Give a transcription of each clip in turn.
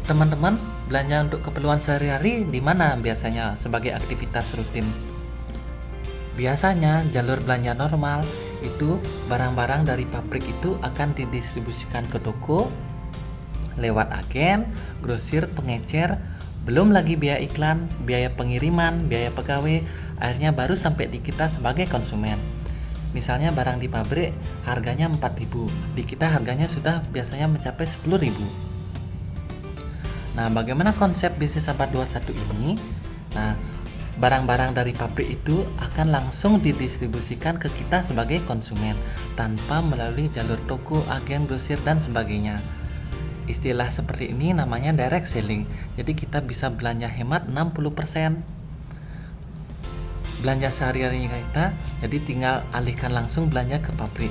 Teman-teman, belanja untuk keperluan sehari-hari di mana biasanya sebagai aktivitas rutin? Biasanya jalur belanja normal itu barang-barang dari pabrik itu akan didistribusikan ke toko lewat agen, grosir, pengecer, belum lagi biaya iklan, biaya pengiriman, biaya pegawai, akhirnya baru sampai di kita sebagai konsumen. Misalnya barang di pabrik harganya 4.000, di kita harganya sudah biasanya mencapai 10.000. Nah, bagaimana konsep bisnis abad 21 ini? Nah, barang-barang dari pabrik itu akan langsung didistribusikan ke kita sebagai konsumen tanpa melalui jalur toko, agen, grosir, dan sebagainya. Istilah seperti ini namanya direct selling. Jadi kita bisa belanja hemat 60%. Belanja sehari-hari kita, jadi tinggal alihkan langsung belanja ke pabrik.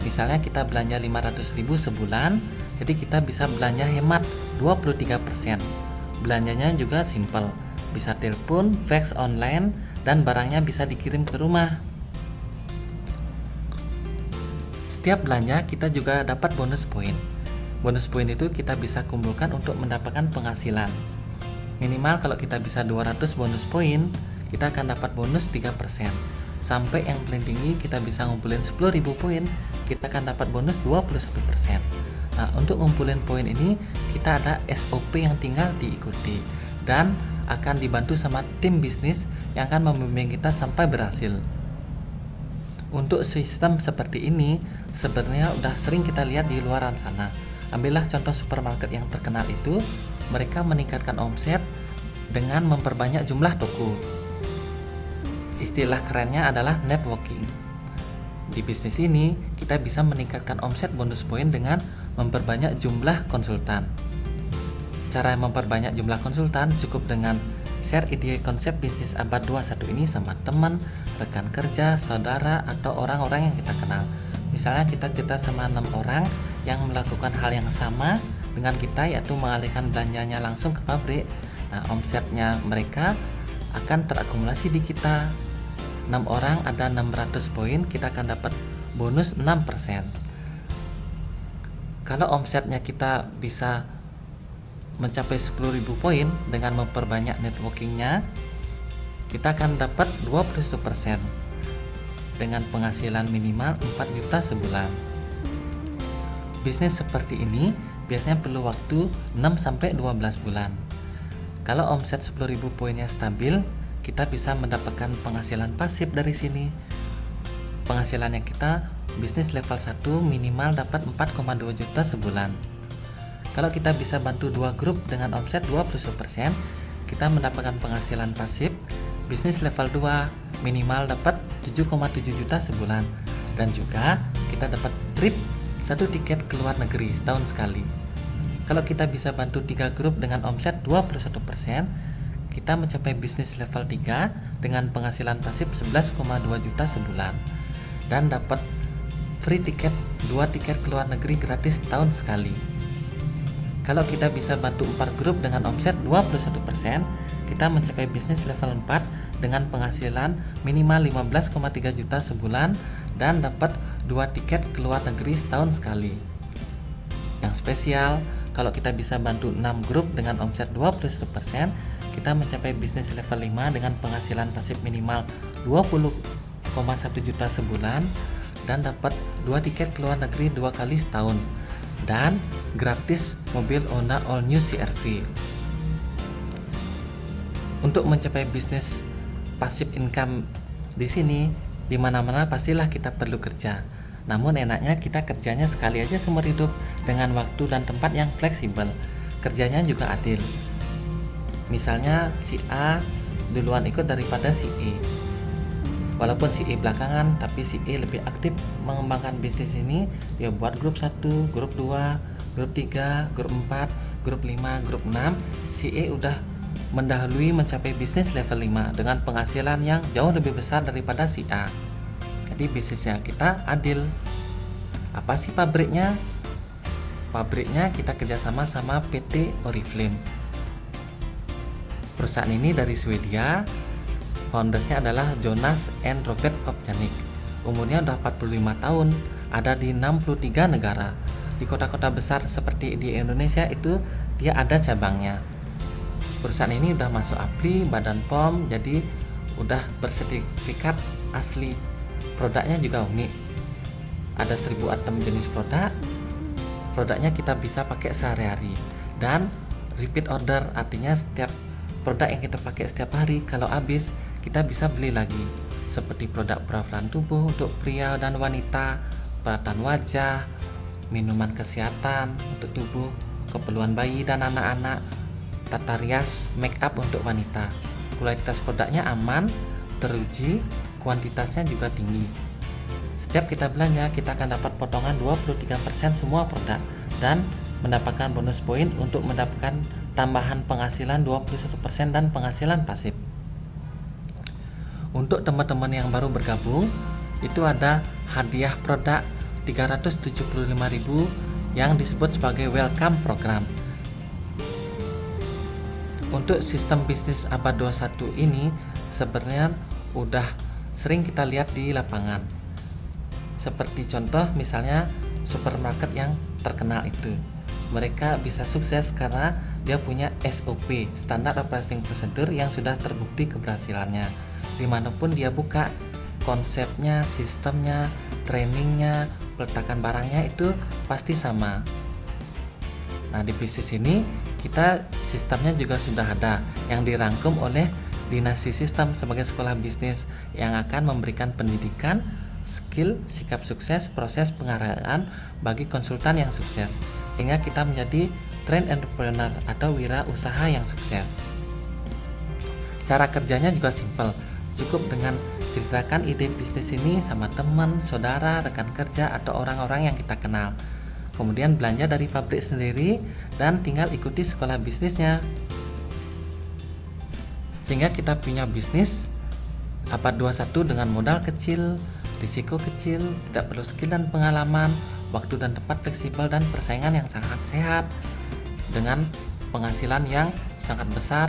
Misalnya kita belanja 500.000 sebulan, jadi kita bisa belanja hemat 23%. Belanjanya juga simple, bisa telepon, fax online, dan barangnya bisa dikirim ke rumah. Setiap belanja kita juga dapat bonus poin. Bonus poin itu kita bisa kumpulkan untuk mendapatkan penghasilan. Minimal kalau kita bisa 200 bonus poin, kita akan dapat bonus 3%. Sampai yang paling tinggi kita bisa ngumpulin 10.000 poin, kita akan dapat bonus 21%. Nah, untuk ngumpulin poin ini kita ada SOP yang tinggal diikuti dan akan dibantu sama tim bisnis yang akan membimbing kita sampai berhasil. Untuk sistem seperti ini sebenarnya udah sering kita lihat di luaran sana. Ambillah contoh supermarket yang terkenal itu, mereka meningkatkan omset dengan memperbanyak jumlah toko. Istilah kerennya adalah networking. Di bisnis ini, kita bisa meningkatkan omset bonus poin dengan memperbanyak jumlah konsultan. Cara memperbanyak jumlah konsultan cukup dengan share ide konsep bisnis abad 21 ini sama teman, rekan kerja, saudara, atau orang-orang yang kita kenal. Misalnya kita cerita sama 6 orang yang melakukan hal yang sama dengan kita, yaitu mengalihkan belanjanya langsung ke pabrik. Nah, omsetnya mereka akan terakumulasi di kita. 6 orang ada 600 poin, kita akan dapat bonus 6%. Kalau omsetnya kita bisa mencapai 10.000 poin dengan memperbanyak networkingnya, kita akan dapat 21% dengan penghasilan minimal 4 juta sebulan. Bisnis seperti ini biasanya perlu waktu 6-12 bulan. Kalau omset 10.000 poinnya stabil, kita bisa mendapatkan penghasilan pasif dari sini. Penghasilannya kita bisnis level 1 minimal dapat 4,2 juta sebulan. Kalau kita bisa bantu 2 grup dengan omset 21%, kita mendapatkan penghasilan pasif bisnis level 2 minimal dapat 7,7 juta sebulan. Dan juga kita dapat trip 1 tiket ke luar negeri setahun sekali. Kalau kita bisa bantu 3 grup dengan omset 21%, kita mencapai bisnis level 3 dengan penghasilan pasif 11,2 juta sebulan dan dapat free tiket 2 tiket ke luar negeri gratis tahun sekali. Kalau kita bisa bantu 4 grup dengan omset 21%, kita mencapai bisnis level 4 dengan penghasilan minimal 15,3 juta sebulan dan dapat 2 tiket ke luar negeri setahun sekali. Yang spesial, kalau kita bisa bantu 6 grup dengan omset 21%, kita mencapai bisnis level 5 dengan penghasilan pasif minimal 20,1 juta sebulan dan dapat 2 tiket ke luar negeri 2 kali setahun dan gratis mobil Honda All New CR-V. Untuk mencapai bisnis pasif income di sini, di mana-mana pastilah kita perlu kerja. Namun enaknya kita kerjanya sekali aja seumur hidup dengan waktu dan tempat yang fleksibel. Kerjanya juga adil. Misalnya si A duluan ikut daripada si E. Walaupun si E belakangan, tapi si E lebih aktif mengembangkan bisnis ini. Dia buat grup 1, grup 2, grup 3, grup 4, grup 5, grup 6. Si E udah mendahului mencapai bisnis level 5 dengan penghasilan yang jauh lebih besar daripada si A. Jadi bisnisnya kita adil. Apa sih pabriknya? Pabriknya kita kerjasama sama PT Oriflame. Perusahaan ini dari Swedia. Foundersnya adalah Jonas and Robert Opchanik. Umurnya udah 45 tahun, ada di 63 negara. di kota-kota besar seperti di Indonesia itu dia ada cabangnya. Perusahaan ini udah masuk APRI, Badan POM, jadi udah bersertifikat asli. Produknya juga unik. Ada 1000 item jenis produknya kita bisa pakai sehari-hari. Dan repeat order, artinya setiap produk yang kita pakai setiap hari kalau habis kita bisa beli lagi. Seperti produk perawakan tubuh untuk pria dan wanita, perawatan wajah, minuman kesehatan untuk tubuh, keperluan bayi dan anak-anak, tata rias, make up untuk wanita. Kualitas produknya aman, teruji, kuantitasnya juga tinggi. Setiap kita belanja, kita akan dapat potongan 23% semua produk dan mendapatkan bonus poin untuk mendapatkan tambahan penghasilan 21% dan penghasilan pasif. Untuk teman-teman yang baru bergabung, itu ada hadiah produk 375.000 yang disebut sebagai welcome program. Untuk sistem bisnis abad 21 ini sebenarnya udah sering kita lihat di lapangan. Seperti contoh misalnya supermarket yang terkenal itu. Mereka bisa sukses karena dia punya SOP, Standard Operating Procedure, yang sudah terbukti keberhasilannya. Dimanapun dia buka, konsepnya, sistemnya, trainingnya, peletakan barangnya itu pasti sama. Nah, di bisnis ini kita sistemnya juga sudah ada yang dirangkum oleh Dinasti Sistem sebagai sekolah bisnis yang akan memberikan pendidikan, skill, sikap sukses, proses pengarahan bagi konsultan yang sukses, sehingga kita menjadi trained entrepreneur atau wirausaha yang sukses. Cara kerjanya juga simple. Cukup dengan ceritakan ide bisnis ini sama teman, saudara, rekan kerja, atau orang-orang yang kita kenal. Kemudian belanja dari pabrik sendiri dan tinggal ikuti sekolah bisnisnya. Sehingga kita punya bisnis abad 21 dengan modal kecil, risiko kecil, tidak perlu skill dan pengalaman, waktu dan tempat fleksibel, dan persaingan yang sangat sehat dengan penghasilan yang sangat besar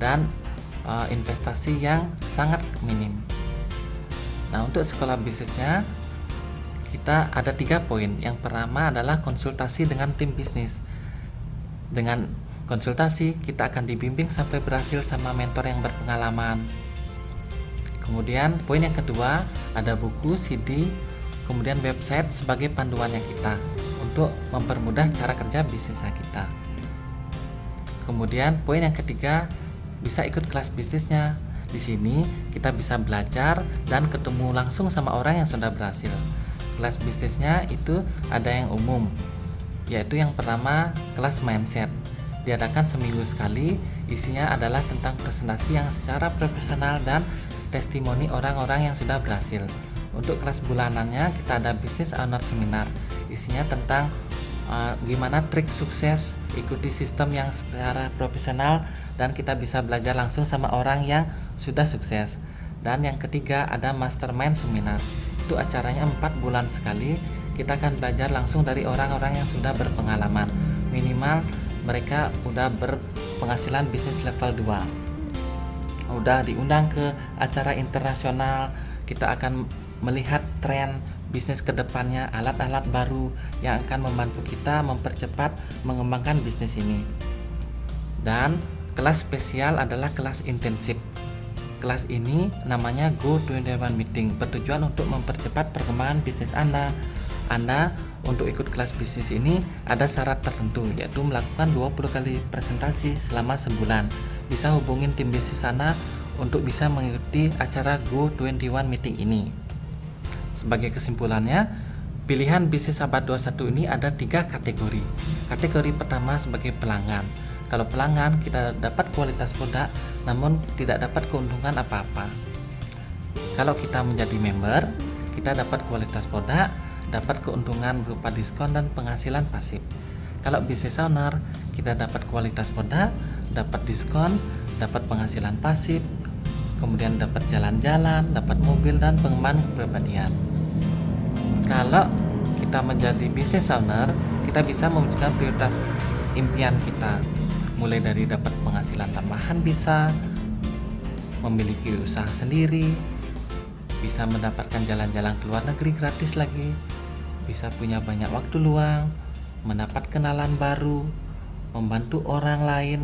dan investasi yang sangat minim. Nah, untuk sekolah bisnisnya kita ada 3 poin. Yang pertama adalah konsultasi dengan tim bisnis. Dengan konsultasi kita akan dibimbing sampai berhasil sama mentor yang berpengalaman. Kemudian poin yang kedua ada buku, CD, kemudian website sebagai panduannya kita untuk mempermudah cara kerja bisnis kita. Kemudian poin yang ketiga, bisa ikut kelas bisnisnya. Di sini kita bisa belajar dan ketemu langsung sama orang yang sudah berhasil. Kelas bisnisnya itu ada yang umum, yaitu yang pertama kelas mindset. Diadakan seminggu sekali, isinya adalah tentang presentasi yang secara profesional dan testimoni orang-orang yang sudah berhasil. Untuk kelas bulanannya kita ada business owner seminar, isinya tentang gimana trik sukses, ikuti sistem yang secara profesional, dan kita bisa belajar langsung sama orang yang sudah sukses. Dan yang ketiga ada mastermind seminar, itu acaranya 4 bulan sekali. Kita akan belajar langsung dari orang-orang yang sudah berpengalaman, minimal mereka udah berpenghasilan bisnis level 2, udah diundang ke acara internasional. Kita akan melihat tren bisnis kedepannya, alat-alat baru yang akan membantu kita mempercepat mengembangkan bisnis ini. Dan kelas spesial adalah kelas intensif. Kelas ini namanya Go 21 Meeting, bertujuan untuk mempercepat perkembangan bisnis Anda. Untuk ikut kelas bisnis ini ada syarat tertentu, yaitu melakukan 20 kali presentasi selama sebulan. Bisa hubungin tim bisnis Anda untuk bisa mengikuti acara Go 21 Meeting ini. Sebagai kesimpulannya, pilihan bisnis abad 21 ini ada 3 kategori. Kategori pertama sebagai pelanggan. Kalau pelanggan kita dapat kualitas produk namun tidak dapat keuntungan apa-apa. Kalau kita menjadi member, kita dapat kualitas produk, dapat keuntungan berupa diskon dan penghasilan pasif. Kalau business owner, kita dapat kualitas produk, dapat diskon, dapat penghasilan pasif, kemudian dapat jalan-jalan, dapat mobil, dan pengembangan kepribadian. Kalau kita menjadi business owner, kita bisa mewujudkan prioritas impian kita, mulai dari dapat penghasilan tambahan, bisa memiliki usaha sendiri, bisa mendapatkan jalan-jalan ke luar negeri gratis lagi, bisa punya banyak waktu luang, mendapat kenalan baru, membantu orang lain,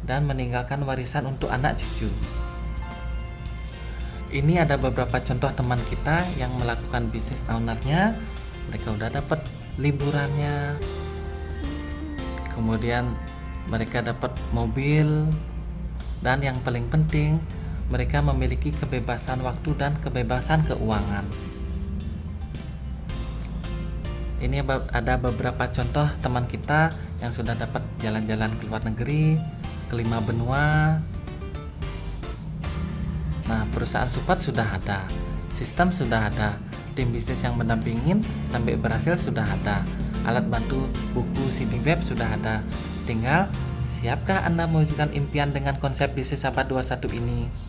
dan meninggalkan warisan untuk anak cucu. Ini ada beberapa contoh teman kita yang melakukan bisnis ownernya. Mereka udah dapat liburannya, kemudian mereka dapat mobil, dan yang paling penting mereka memiliki kebebasan waktu dan kebebasan keuangan. Ini ada beberapa contoh teman kita yang sudah dapat jalan-jalan ke luar negeri, ke 5 benua. Nah, perusahaan support sudah ada, sistem sudah ada, tim bisnis yang mendampingin sampai berhasil sudah ada, alat bantu buku CD web sudah ada. Tinggal siapkah Anda mewujudkan impian dengan konsep bisnis abad 21 ini?